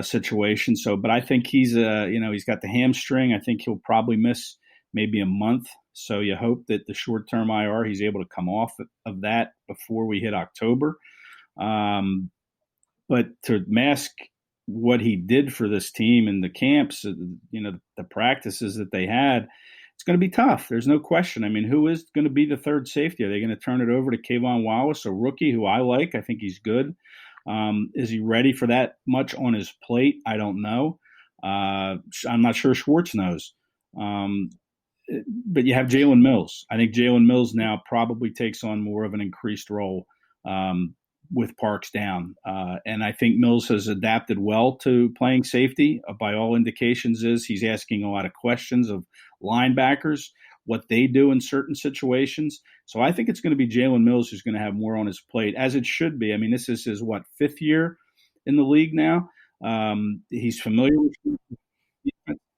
situation. So, but I think he's he's got the hamstring. I think he'll probably miss maybe a month. So you hope that the short-term IR, he's able to come off of that before we hit October. But to mask what he did for this team in the camps, the practices that they had, it's going to be tough. There's no question. I mean, who is going to be the 3rd safety? Are they going to turn it over to Kayvon Wallace, a rookie who I like? I think he's good. Is he ready for that much on his plate? I don't know. I'm not sure Schwartz knows. But you have Jalen Mills. I think Jalen Mills now probably takes on more of an increased role with Parks down. And I think Mills has adapted well to playing safety. By all indications he's asking a lot of questions of linebackers, what they do in certain situations. So I think it's going to be Jalen Mills who's going to have more on his plate, as it should be. I mean, this is his, 5th year in the league now. He's familiar with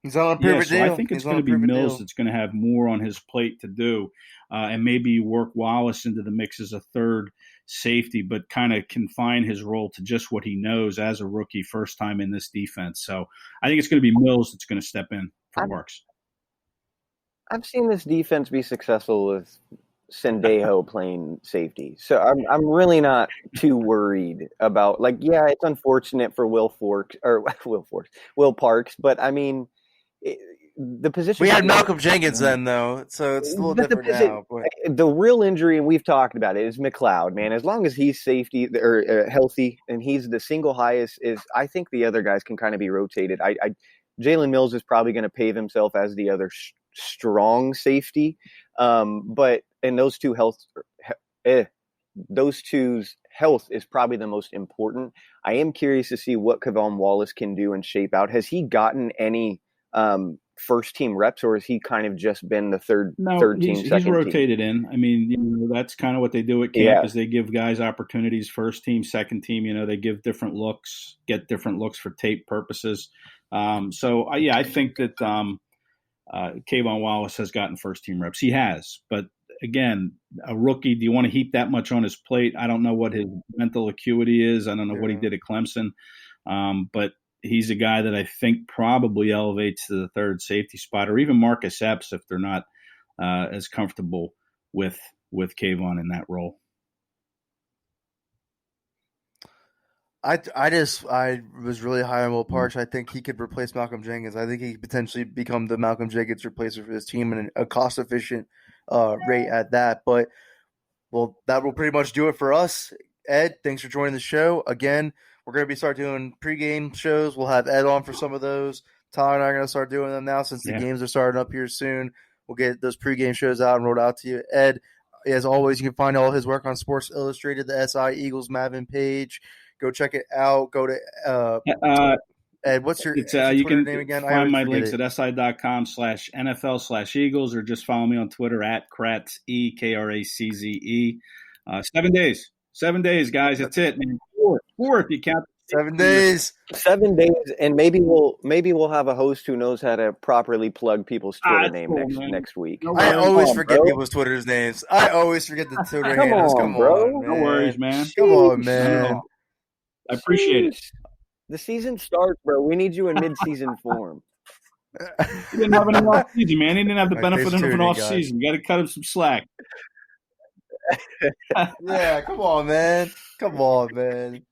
He's on a prove deal.
So I think it's going to be Mills that's going to have more on his plate to do, and maybe work Wallace into the mix as a 3rd safety, but kind of confine his role to just what he knows as a rookie, first time in this defense. So I think it's going to be Myles that's going to step in for Parks.
I've seen this defense be successful with Sendejo playing safety, so I'm really not too worried about, like, yeah, it's unfortunate for Will Parks, but I mean, the position
we had Malcolm Jenkins then, though, so it's a little different now. But
the real injury, and we've talked about it, is McLeod. Man, as long as he's safety or healthy, and he's the single highest, I think the other guys can kind of be rotated. Jalen Myles is probably going to pave himself as the other strong safety, but in those two's health is probably the most important. I am curious to see what K'Von Wallace can do and shape out. Has he gotten any first team reps, or has he kind of just been the third team?
He's rotated in. I mean, that's kind of what they do at camp, is they give guys opportunities, first team, second team. They give different looks, get different looks for tape purposes. I think that K'Von Wallace has gotten first team reps. He has, but again, a rookie, do you want to heap that much on his plate? I don't know what his mental acuity is. I don't know what he did at Clemson. But he's a guy that I think probably elevates to the third safety spot, or even Marcus Epps if they're not as comfortable with K'Von in that role.
I was really high on Will Parks. I think he could replace Malcolm Jenkins. I think he could potentially become the Malcolm Jenkins replacer for this team, and a cost-efficient rate at that. But, well, that will pretty much do it for us. Ed, thanks for joining the show. Again, we're going to start doing pregame shows. We'll have Ed on for some of those. Tyler and I are going to start doing them now since the games are starting up here soon. We'll get those pregame shows out and rolled out to you. Ed, as always, you can find all his work on Sports Illustrated, the SI Eagles Mavin page. Go check it out. Go to Ed, what's your
you can
name again?
Find my links at si.com/NFL/Eagles, or just follow me on Twitter at Kracz, EKRACZE. 7 days. 7 days, guys. That's it, man. Four if you count.
7 days.
7 days, and maybe we'll have a host who knows how to properly plug people's Twitter name next week.
I always forget people's Twitter's names. I always forget the Twitter handles. Come
bro.
on, man.
No worries, man.
Come on, man.
I appreciate it.
The season starts, bro. We need you in mid-season form.
He didn't have an off-season, man. He didn't have the benefit of an off-season. You got to cut him some slack.
Yeah, come on, man. Come on, man.